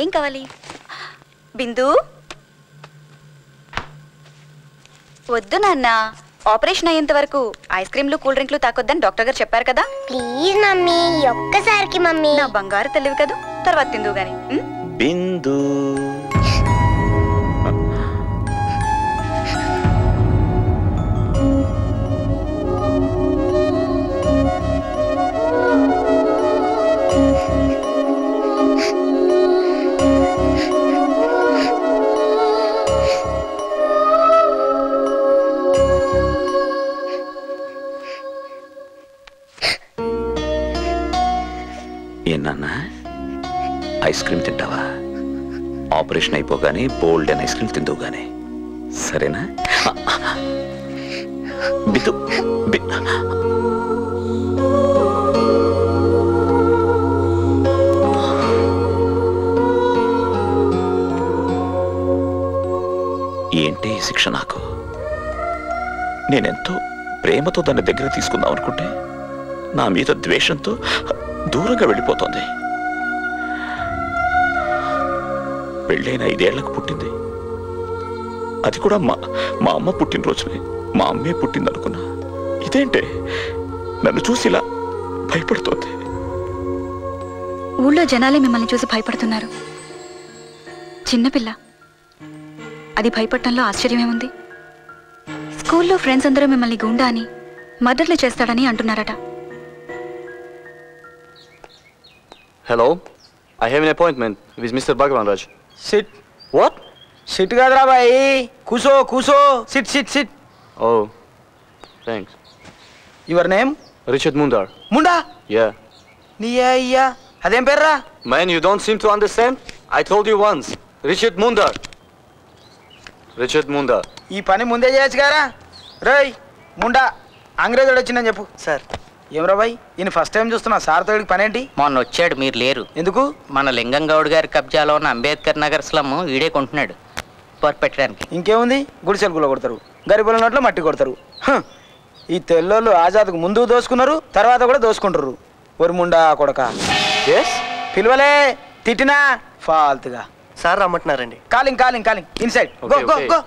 ఏం కావాలి? బిందు వద్దు నాన్న, ఆపరేషన్ అయ్యేంత వరకు ఐస్ క్రీమ్లు కూల్ డ్రింక్లు తాకొద్దని డాక్టర్ గారు చెప్పారు కదా. ప్లీజ్ మమ్మీ, ఒక్కసారికి మమ్మీ. నా బంగారు తెలివి కదా, తర్వాత తిందు గాని. బిందు ఏనా ఐస్ క్రీమ్ తింటావా? ఆపరేషన్ అయిపోగానే బోల్డ్ అండ్ ఐస్ క్రీమ్ తిందువు గానీ, సరేనా? బిందు ఏంటి ఈ శిక్ష నాకు? నేనెంతో ప్రేమతో దాన్ని దగ్గర తీసుకుందాం అనుకుంటే నా మీద ద్వేషంతో దూరంగా వెళ్ళిపోతుంది. పెళ్ళైన 5 ఏళ్లకు పుట్టింది, అది కూడా మా అమ్మ పుట్టినరోజునే. మా అమ్మే పుట్టింది అనుకున్నా. ఇదేంటే నన్ను చూసి ఇలా భయపడుతోంది. ఊళ్ళో జనాలే మిమ్మల్ని చూసి భయపడుతున్నారు. చిన్నపిల్ల, అది భయపడటంలో ఆశ్చర్యమేముంది? స్కూల్లో ఫ్రెండ్స్ అందరూ మిమ్మల్ని గుండా అని, మర్డర్లు చేస్తాడని అంటున్నారట. Hello, I have an appointment with Mr. Bhagavan Raj. Sit. What? Sit kadra bhai. Kuso, kuso. Sit, sit, sit. Oh, thanks. Your name? Richard Mundar. Munda? Yeah. Niya. Adem perra? Man, you don't seem to understand? I told you once. Richard Mundar. Richard Mundar. ఈ పని ముందే చేయొచ్చు కదా. రేయ్ ముండా, అంగ్రేజుడు వచ్చిందని చెప్పు. Sir. ఏమరా bye, ఈయన ఫస్ట్ టైం చూస్తున్నా. సార్ తోడికి పని ఏంటి? మొన్న వచ్చాడు, మీరు లేరు. ఎందుకు? మన లింగం గౌడ్ గారి కబ్జాలో ఉన్న అంబేద్కర్ నగర్ స్లమ్ ఈడే కొంటున్నాడు పెట్టడానికి. ఇంకేముంది, గుడిసెలు గుల కొడతారు, గరిబుల నోట్లో మట్టి కొడతారు. ఈ తెల్లోళ్ళు ఆజాద్కు ముందు దోసుకున్నారు, తర్వాత కూడా దోసుకుంటారు. ఒరి ముండా కొడక. పిలువలే, తిట్టినా ఫాల్తుగా. సార్ రమ్మంటున్నారండి. Calling calling calling inside. Go go go.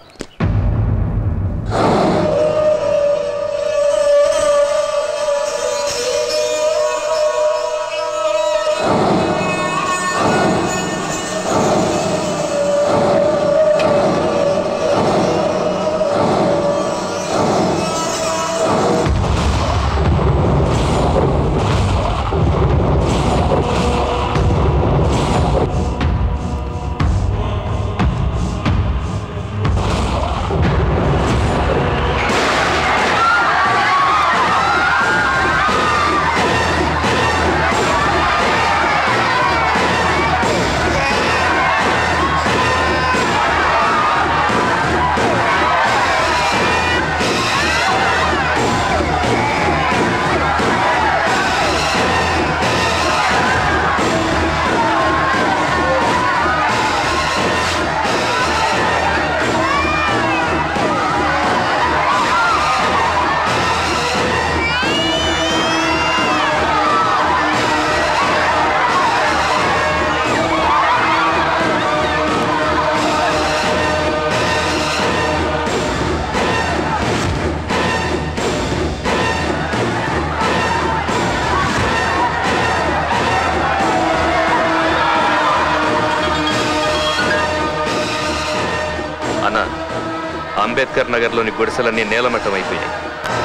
Ambedkar నగర్లోని గుడిసెలన్నీ నేలమట్టం అయిపోయాయి.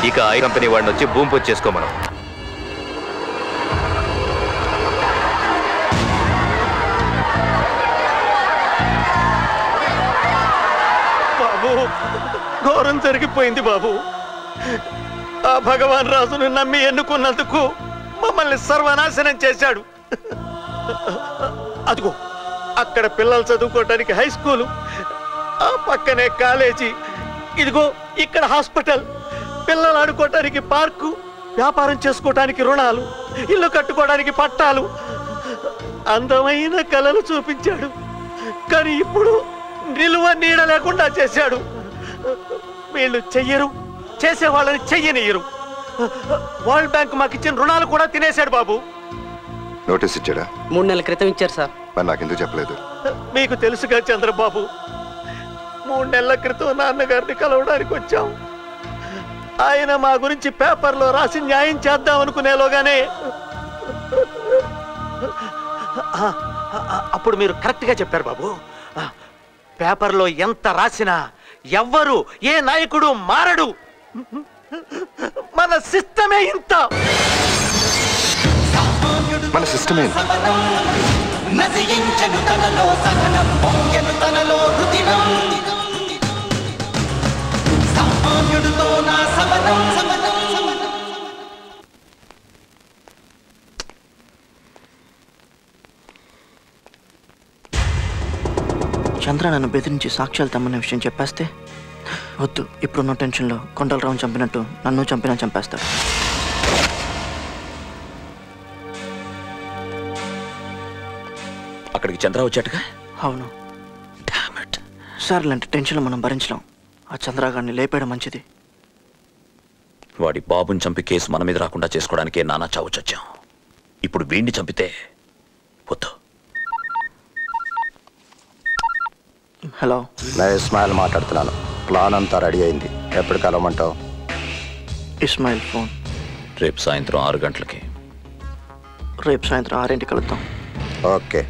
ఇక ఐ కంపెనీ వాడిని వచ్చి భూమి పూజ చేసుకోమనం. బాబు, ఘోరం జరిగిపోయింది బాబు. ఆ భగవాన్ రాజును నమ్మి ఎన్నుకున్నందుకు మమ్మల్ని సర్వనాశనం చేశాడు. అదిగో అక్కడ పిల్లలు చదువుకోవటానికి హై స్కూలు, ఆ పక్కనే కాలేజీ, ఇదిగో ఇక్కడ హాస్పిటల్, పిల్లలు ఆడుకోవటానికి పార్కు, వ్యాపారం చేసుకోవటానికి రుణాలు, ఇల్లు కట్టుకోవడానికి పట్టాలు, అందమైన కళలు చూపించాడు. కానీ ఇప్పుడు నిలువ నీడ లేకుండా చేశాడు. వీళ్ళు చెయ్యరు, చేసే వాళ్ళని చెయ్యనియ్యరు. వరల్డ్ బ్యాంక్ మాకు ఇచ్చిన రుణాలు కూడా తినేశాడు బాబు. నోటీస్ ఇచ్చాడా? 3 నెలల క్రితం ఇచ్చారు సార్. మరి నాకెందుకు చెప్పలేదు? మీకు తెలుసుగా చంద్రబాబు, 3 నెలల క్రితం నాన్నగారిని కలవడానికి వచ్చాం. ఆయన మా గురించి పేపర్లో రాసి న్యాయం చేద్దాం అనుకునేలోగానే అప్పుడు మీరు కరెక్ట్గా చెప్పారు బాబు. పేపర్లో ఎంత రాసినా ఎవ్వరు ఏ నాయకుడు మారడు. మన సిస్టమే ఇంత. మన సిస్టమే చంద్ర నన్ను బెదిరించి సాక్ష్యాలు తమ్మన్న విషయం చెప్పేస్తే, వద్దు, ఇప్పుడున్న టెన్షన్లో కొండలరావుని చంపినట్టు నన్ను చంపినా చంపేస్తాడు. అక్కడికి చంద్ర వచ్చాటుగా? అవును. డామిట్ సార్, ఇలాంటి టెన్షన్లో మనం భరించలేం. ఆ చంద్రగాడిని లేపేయడం మంచిది. వాడి బాబుని చంపి కేసు మన మీద రాకుండా చేసుకోవడానికే నానా చావు చచ్చాం. ఇప్పుడు వీడిని చంపితే వద్దు. హలో, నేను ఇస్మాయిల్ మాట్లాడుతున్నాను. ప్లాన్ అంతా రెడీ అయింది. ఎప్పుడు కలవమంటావు? ఇస్మాయిల్ ఫోన్. రేపు సాయంత్రం 6 గంటలకి. రేపు సాయంత్రం 6 కలుద్దాం. ఓకే.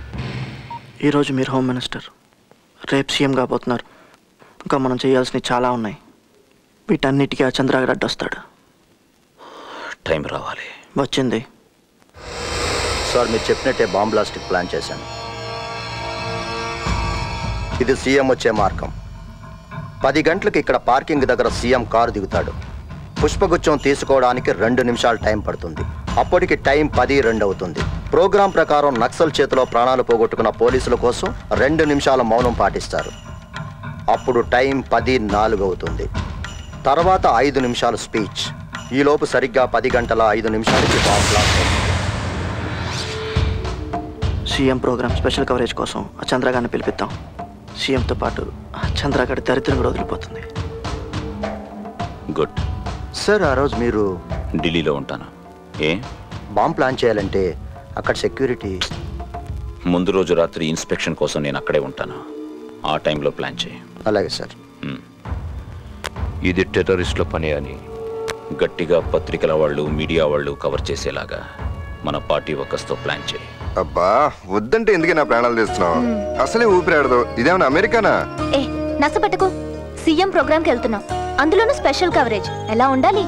ఈరోజు మీరు హోమ్ మినిస్టర్, రేపు సీఎం కాబోతున్నారు. ఇంకా మనం చేయాల్సినవి చాలా ఉన్నాయి. వీటన్నిటికీ ఆ చంద్రగాడు అడ్డొస్తాడు. టైం రావాలి. వచ్చింది సార్. మీరు చెప్పినట్టే బాంబ్ బ్లాస్టిక్ ప్లాన్ చేశాను. ఇది సీఎం వచ్చే మార్గం. 10 గంటలకు ఇక్కడ పార్కింగ్ దగ్గర సీఎం కారు దిగుతాడు. పుష్పగుచ్చం తీసుకోవడానికి 2 నిమిషాలు టైం పడుతుంది. అప్పటికి టైం 10:02 అవుతుంది. ప్రోగ్రాం ప్రకారం నక్సల్ చేతిలో ప్రాణాలు పోగొట్టుకున్న పోలీసుల కోసం 2 నిమిషాల మౌనం పాటిస్తారు. అప్పుడు టైం 10:04 అవుతుంది. తర్వాత 5 నిమిషాలు స్పీచ్. ఈలోపు సరిగ్గా 10 గంటల 5 నిమిషాలకి బాంబ్ బ్లాస్ట్ అవుతుంది. సీఎం ప్రోగ్రామ్ స్పెషల్ కవరేజ్ కోసం ఆ చంద్రగాడిని పిలిపిద్దాం. సీఎంతో పాటు ఆ చంద్రగాడి దరిద్రం కూడా వదిలిపోతుంది. Good sir. ఆ రోజు మీరు ఢిల్లీలో ఉంటాను. ఏ బాంబ్ ప్లాన్ చేయాలంటే అక్కడ సెక్యూరిటీ. ముందు రోజు రాత్రి ఇన్స్పెక్షన్ కోసం నేను అక్కడే ఉంటాను. ఆ టైంలో ప్లాన్ చేయి. అలాగే సార్. ఇది టెర్రరిస్టుల పని అని గట్టిగా పత్రికల వాళ్ళు, మీడియా వాళ్ళు కవర్ చేసేలాగా మన పార్టీ వర్కర్స్తో ప్లాన్ చేయి. అబ్బా, వద్దంటే ఎందుకే నా ప్రాణాలు తీస్తున్నావు? అసలే ఊపిరాడదు. ఇదేమన్నా అమెరికానా? ఏ నసపట్టుకో. సీఎం ప్రోగ్రామ్ కి వెళ్తున్నాం, అందులోనూ స్పెషల్ కవరేజ్. ఎలా ఉండాలి?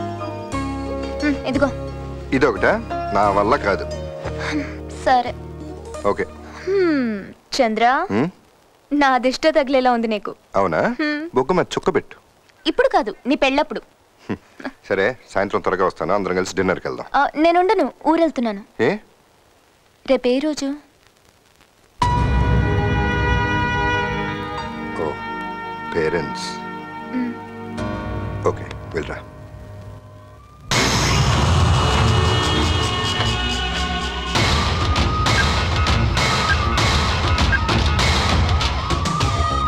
ఇదిగో. ఇదొకటా? నా వల్ల కాదు. సరే ఓకే. చంద్ర, నా దిష్ట తగిలేలా ఉంది నీకు. అవునా? బొగ్గు మీద చుక్క పెట్టు. ఇప్పుడు కాదు, నీ పెళ్ళప్పుడు. సరే, సాయంత్రం త్వరగా వస్తాను. అందరం కలిసి డిన్నర్కి వెళ్దాం. నేనుండను, ఊరెళ్తున్నాను. ఏ రేపే రోజు? ఓ, పేరెంట్స్. ఓకే, వెళ్ళరా.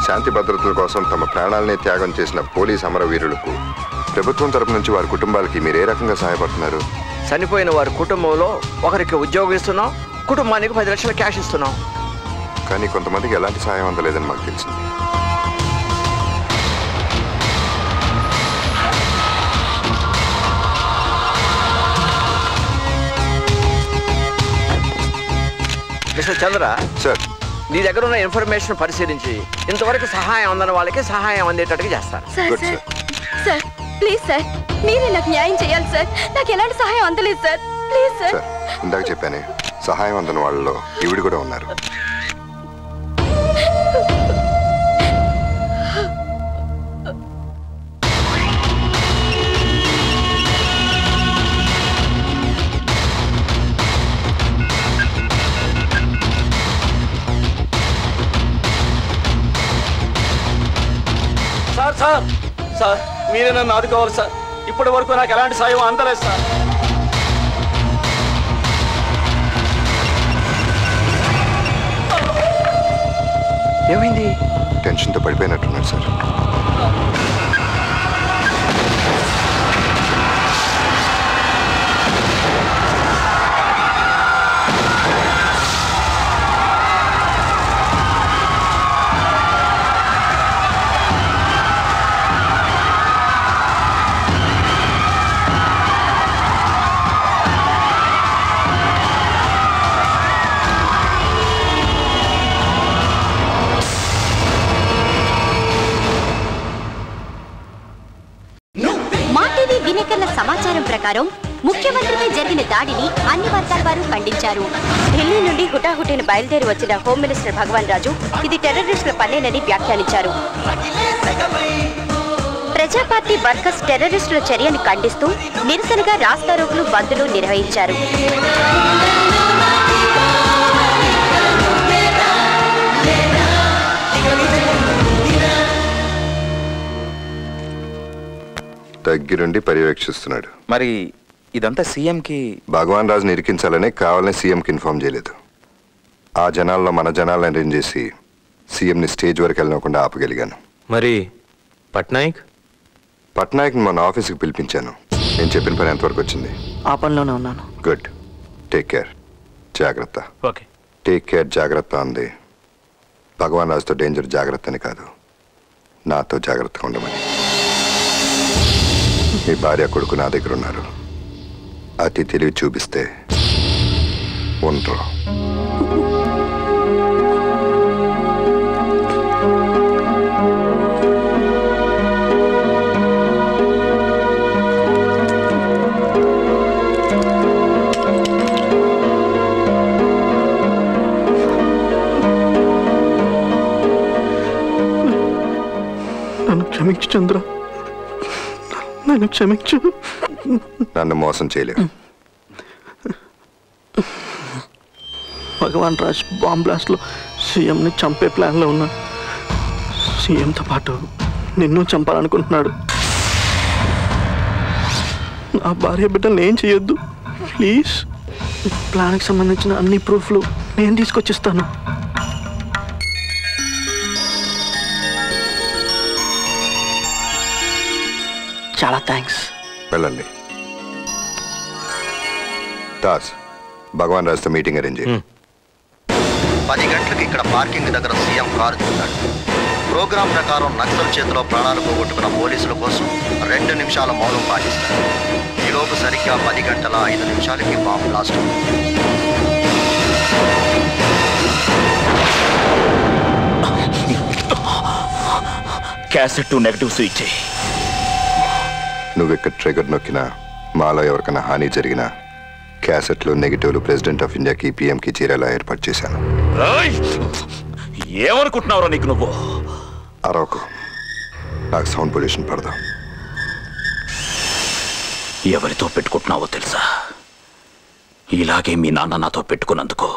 శాంతి భద్రతల కోసం తమ ప్రాణాలనే త్యాగం చేసిన పోలీస్ అమరవీరులకు ప్రభుత్వం తరపు నుంచి వారి కుటుంబాలకి మీరు ఏ రకంగా సహాయపడుతున్నారు? చనిపోయిన వారి కుటుంబంలో ఒకరికి ఉద్యోగం ఇస్తున్నాం, కుటుంబానికి 10 లక్షల క్యాష్ ఇస్తున్నాం. కానీ కొంతమందికి ఎలాంటి సహాయం అందలేదని మాకు తెలిసింది. మిస్టర్ చంద్ర సార్, నీ దగ్గర ఉన్న ఇన్ఫర్మేషన్ పరిశీలించి ఇంతవరకు సహాయం అందని వాళ్ళకి సహాయం అందేటట్టుగా చేస్తాను. సార్ ప్లీజ్ సార్, మీరే నాకు న్యాయం చేయాలి సార్. నాకు ఎలాంటి సహాయం అందలేదు సార్. Please sir. ఇందాక చెప్పానే, సహాయం అందని వాళ్ళలో ఈవిడ కూడా ఉన్నారు. సార్ సార్ సార్, మీరే నన్ను ఆదుకోవాలి సార్. ఇప్పటి వరకు నాకు ఎలాంటి సాయం అందలేదు సార్. ఏమైంది? టెన్షన్తో పడిపోయినట్టున్నాడు సార్. ప్రకారం ముఖ్యమంత్రిపై జరిగిన దాడిని అన్ని వర్గాల వారు ఖండించారు. ఢిల్లీ నుండి హుటాహుటిన బయలుదేరి వచ్చిన హోం మినిస్టర్ భగవాన్ రాజు ఇది టెర్రరిస్టుల పనేనని వ్యాఖ్యానించారు. ప్రజా పార్టీ వర్కర్స్ టెర్రరిస్టుల చర్యను ఖండిస్తూ నిరసనగా రాస్తారోకులు, బంద్లు నిర్వహించారు. దగ్గరుండి పర్యవేక్షిస్తున్నాడు. మరి ఇదంతా సీఎంకి భగవాన్ రాజుని ఇరికించాలనే కావాలని సీఎంకి ఇన్ఫార్మ్ చేయలేదు. ఆ జనాల్లో మన జనాలను అరేంజ్ చేసి సీఎంని స్టేజ్ వరకు వెళ్ళకుండా ఆపగలిగాను. మరి పట్నాయక్ని మన ఆఫీస్కి పిలిపించాను. నేను చెప్పిన పని ఎంతవరకు వచ్చింది? ఆ పనిలోనే ఉన్నాను. గుడ్. టేక్ కేర్, జాగ్రత్త. ఓకే. టేక్ కేర్, జాగ్రత్త అంది భగవాన్ రాజుతో డేంజర్ జాగ్రత్త అని కాదు, నాతో జాగ్రత్తగా ఉండమని. మీ భార్య కొడుకు నా దగ్గర ఉన్నారు. అతి తెలివి చూపిస్తే ఉండరు. నన్ను క్షమించు చంద్ర, నన్ను క్షమించు. నన్ను మోసం చేయలేవు. భగవాన్ రాజ్ బాంబ్ బ్లాస్ట్లో సీఎంని చంపే ప్లాన్లో ఉన్నాడు. సీఎంతో పాటు నిన్ను చంపాలనుకుంటున్నాడు. నా భార్య బిడ్డలు ఏం చేయొద్దు ప్లీజ్. ప్లాన్కి సంబంధించిన అన్ని ప్రూఫ్లు నేను తీసుకొచ్చిస్తాను. చాలా థ్యాంక్స్. వెళ్ళండి. దాస్, భగవాన్ రాజ్తో మీటింగ్ అరేంజ్ చేయి. 10 గంటలకు ఇక్కడ పార్కింగ్ దగ్గర సీఎం కారు దిగుతాడు. ప్రోగ్రాం ప్రకారం నక్సల్ చేతిలో ప్రాణాలు పోగొట్టుకున్న పోలీసుల కోసం 2 నిమిషాల మౌనం పాటిస్తారు. ఈలోపు సరిగ్గా 10 గంటల 5 నిమిషాలకి బాంబ్ బ్లాస్ట్ అవుతుంది. క్యాసెట్ నెగటివ్ స్విచ్ చేయి. నువ్వు ఇక్కడ ట్రిగర్ నొక్కినా, మాలో ఎవరికైనా హాని జరిగినా క్యాసెట్లు నెగిటివ్లు ప్రెసిడెంట్ ఆఫ్ ఇండియాకి, పిఎంకి చేరేలా ఏర్పాటు చేశాను. ఏమనుకుంటున్నావురా నీకు నువ్వు? అరవకు, నాకు సౌండ్ పొల్యూషన్ పడదు. ఎవరితో పెట్టుకుంటున్నావో తెలుసా? ఇలాగే మీ నాన్న నాతో పెట్టుకున్నందుకు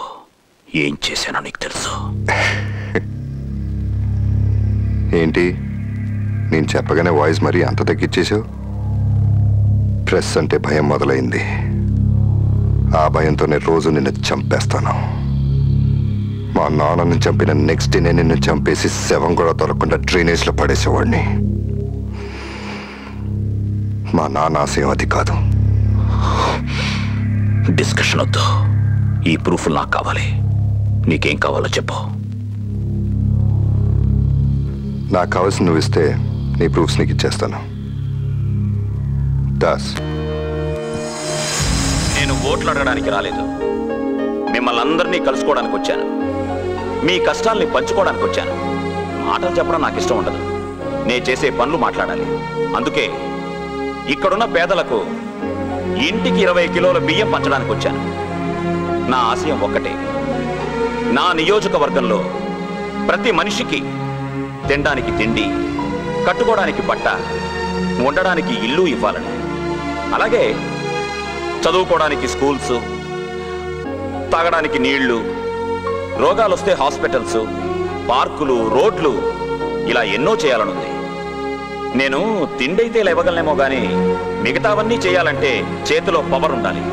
ఏం చేశానో నీకు తెలుసు. ఏంటి, నేను చెప్పగానే వాయిస్ మరీ అంత తగ్గించేసావు? ప్రెస్ అంటే భయం మొదలైంది. ఆ భయంతోనే రోజు నిన్ను చంపేస్తాను. మా నాన్నని చంపిన నెక్స్ట్ డే నిన్ను చంపేసి శవం కూడా దొరకకుండా డ్రైనేజ్లో పడేసేవాడిని. మా నాన్న ఆశయం అది కాదు. డిస్కషన్ వద్దు. ఈ ప్రూఫ్లు నాకు కావాలి. నీకేం కావాలో చెప్పు. నాకు కావాల్సి నువ్వు ఇస్తే నీ ప్రూఫ్స్ నీకు ఇచ్చేస్తాను. దాస్, నేను ఓట్లు అడగడానికి రాలేదు. మిమ్మల్ని అందరినీ కలుసుకోవడానికి వచ్చాను. మీ కష్టాల్ని పంచుకోవడానికి వచ్చాను. మాటలు చెప్పడం నాకు ఇష్టం ఉండదు. నేను చేసే పనులు మాట్లాడాలి. అందుకే ఇక్కడున్న పేదలకు ఇంటికి 20 కిలోల బియ్యం పంచడానికి వచ్చాను. నా ఆశయం ఒక్కటే, నా నియోజకవర్గంలో ప్రతి మనిషికి తినడానికి తిండి, కట్టుకోవడానికి బట్ట, ఉండడానికి ఇల్లు ఇవ్వాలని. అలాగే చదువుకోవడానికి స్కూల్స్, తాగడానికి నీళ్లు, రోగాలు వస్తే హాస్పిటల్స్, పార్కులు, రోడ్లు, ఇలా ఎన్నో చేయాలనుంది. నేను తిండైతే లేవగలనేమో కానీ మిగతావన్నీ చేయాలంటే చేతిలో పవర్ ఉండాలి.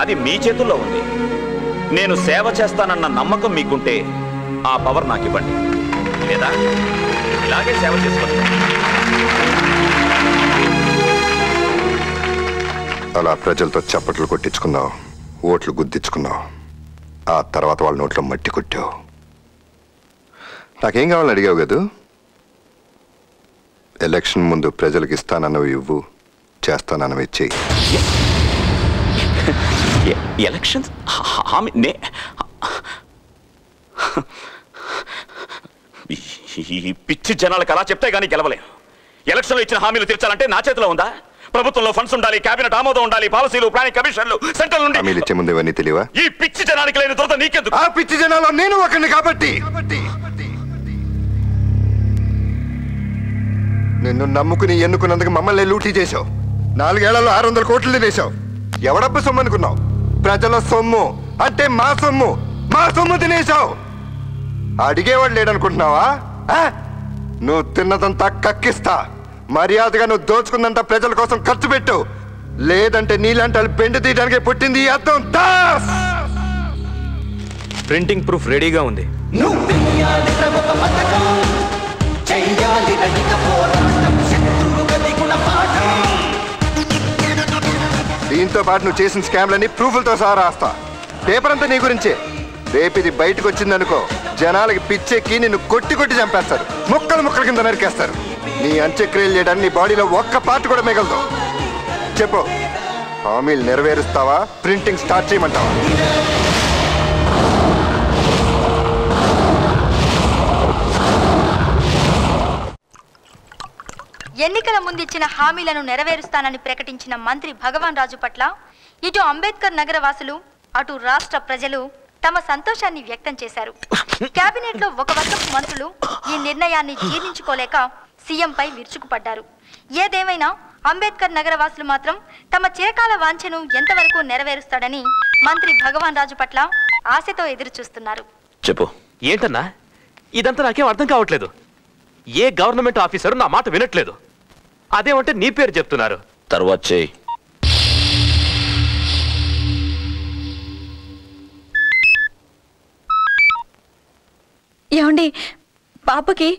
అది మీ చేతుల్లో ఉంది. నేను సేవ చేస్తానన్న నమ్మకం మీకుంటే ఆ పవర్ నాకు ఇవ్వండి. లేదా ఇలాగే సేవ చేసుకోండి. అలా ప్రజలతో చప్పట్లు కొట్టించుకున్నావు, ఓట్లు గుద్దించుకున్నావు. ఆ తర్వాత వాళ్ళ నోట్లో మట్టి కొట్టావు. నాకేం కావాలని అడిగావు కదూ? ఎలక్షన్ ముందు ప్రజలకు ఇస్తానన్నవి ఇవ్వు, చేస్తానన్నవి చెయ్యి. ఎలక్షన్స్ ఈ పిచ్చి జనాలకు అలా చెప్తే గానీ గెలవలేం. ఎలక్షన్లో ఇచ్చిన హామీలు తీర్చాలంటే నా చేతిలో ఉందా? ప్రభుత్వంలో ఫండ్స్ ఉండాలి, కేబినెట్ ఆమోదం ఉండాలి, పాలసీలు, ప్లానింగ్ కమిషన్లు సెంట్రల్ నుండి. హామీలు ఇచ్చే ముందు ఇవన్నీ తెలియవా? ఈ పిచ్చి జనానికి లేని దురద నీకెందుకు? ఆ పిచ్చి జనాల్లో నేను ఒకరిని కాబట్టి. నిన్ను నమ్ముకుని ఎన్నుకున్నందుకు మమ్మల్ని లూటీ చేశావు. 4 ఏళ్లలో 600 కోట్లు తినేశావు. ఎవడబ్బు సొమ్ము అనుకున్నావు? ప్రజల సొమ్ము అంటే మా సొమ్ము. మా సొమ్ము తినేశావు. అడిగేవాడు లేడనుకుంటున్నావా? నువ్వు తిన్నదంతా కక్కిస్తా. మర్యాదగా నువ్వు దోచుకున్నంత ప్రజల కోసం ఖర్చు పెట్టు. లేదంటే నీలాంటి వాళ్ళు బెండు తీయడానికి పుట్టింది ఈ అర్థం. దాస్ ప్రింటింగ్ ప్రూఫ్ రెడీగా ఉంది. దీంతో పాటు నువ్వు చేసిన స్కామ్లన్నీ ప్రూఫ్లతో సహా రాస్తా. పేపర్ అంతా నీ గురించే. రేపు ఇది బయటకు వచ్చిందనుకో, జనాలకి పిచ్చెక్కి నిన్ను కొట్టి చంపేస్తారు. ముక్కల కింద నరికేస్తారు. నీ అంత్యక్రియలు చేయడానికి నీ బాడీలో ఒక్క పార్ట్ కూడా మిగలదు. చెప్పు, హామీలు నెరవేరుస్తావా? ప్రింటింగ్ స్టార్ట్ చేయమంటావా? ఎన్నికల ముందిచ్చిన హామీలను నెరవేరుస్తానని ప్రకటించిన మంత్రి భగవాన్ రాజు పట్ల ఇటు అంబేద్కర్ నగర వాసులు, అటు రాష్ట్ర ప్రజలు తమ సంతోషాన్ని వ్యక్తం చేశారు. కేబినెట్ లో ఒక వర్గపు మంత్రులు ఈ నిర్ణయాన్ని జీర్ణించుకోలేక సీఎంపై విరుచుకుపడ్డారు. ఏదేమైనా అంబేద్కర్ నగర వాసులు మాత్రం తమ చిరకాల వాంఛను ఎంతవరకు నెరవేరుస్తాడని మంత్రి భగవాన్ రాజు పట్ల ఆశతో ఎదురు చూస్తున్నారు. చెప్పు, ఏంటన్నా ఇదంతా నాకేం అర్థం కావట్లేదు. ఏ గవర్నమెంట్ ఆఫీసరు నా మాట వినట్లేదు. అదేమంటే నీ పేరు చెప్తున్నారు. తర్వాత చేయి. ఏమండి, పాపకి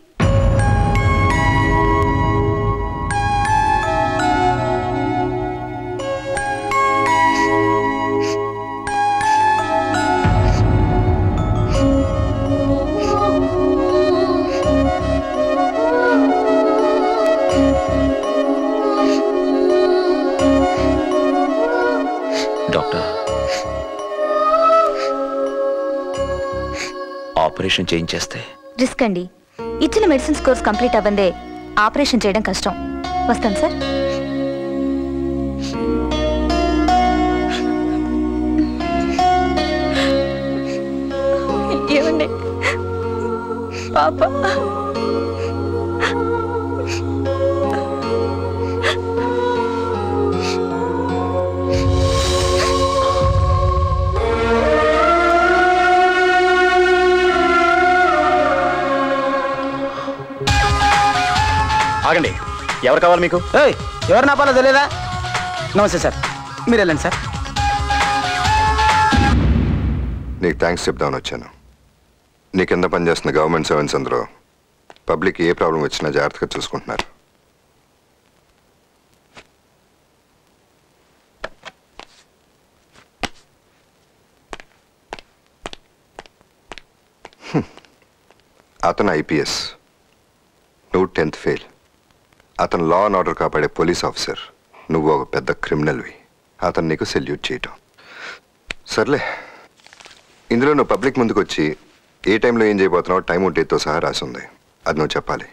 ఆపరేషన్ చేయించేస్తే రిస్క్ అండి. ఇచ్చిన మెడిసిన్స్ కోర్స్ కంప్లీట్ అవ్వందే ఆపరేషన్ చేయడం కష్టం. వస్తాను సార్. ఏమండి పాప ఆగండి. ఎవరు కావాలి మీకు? ఎవరు నాపాలో తెలియదా? నమస్తే సార్, మీరు వెళ్ళండి సార్. నీకు థ్యాంక్స్ చెప్దామని వచ్చాను. నీ కింద పనిచేస్తున్న గవర్నమెంట్ సర్వెంట్స్ అందరూ పబ్లిక్ ఏ ప్రాబ్లం వచ్చినా జాగ్రత్తగా చూసుకుంటున్నారు. అతను IPS, నువ్వు 10th ఫెయిల్. అతను లా అండ్ ఆర్డర్ కాపాడే పోలీస్ ఆఫీసర్, నువ్వు ఒక పెద్ద క్రిమినల్వి. అతను నీకు సెల్యూట్ చేయటం. సర్లే, ఇందులో నువ్వు పబ్లిక్ ముందుకు వచ్చి ఏ టైంలో ఏం చేయబోతున్నావు టైం డేట్తో సహా రాసి ఉంది. అది నువ్వు చెప్పాలి.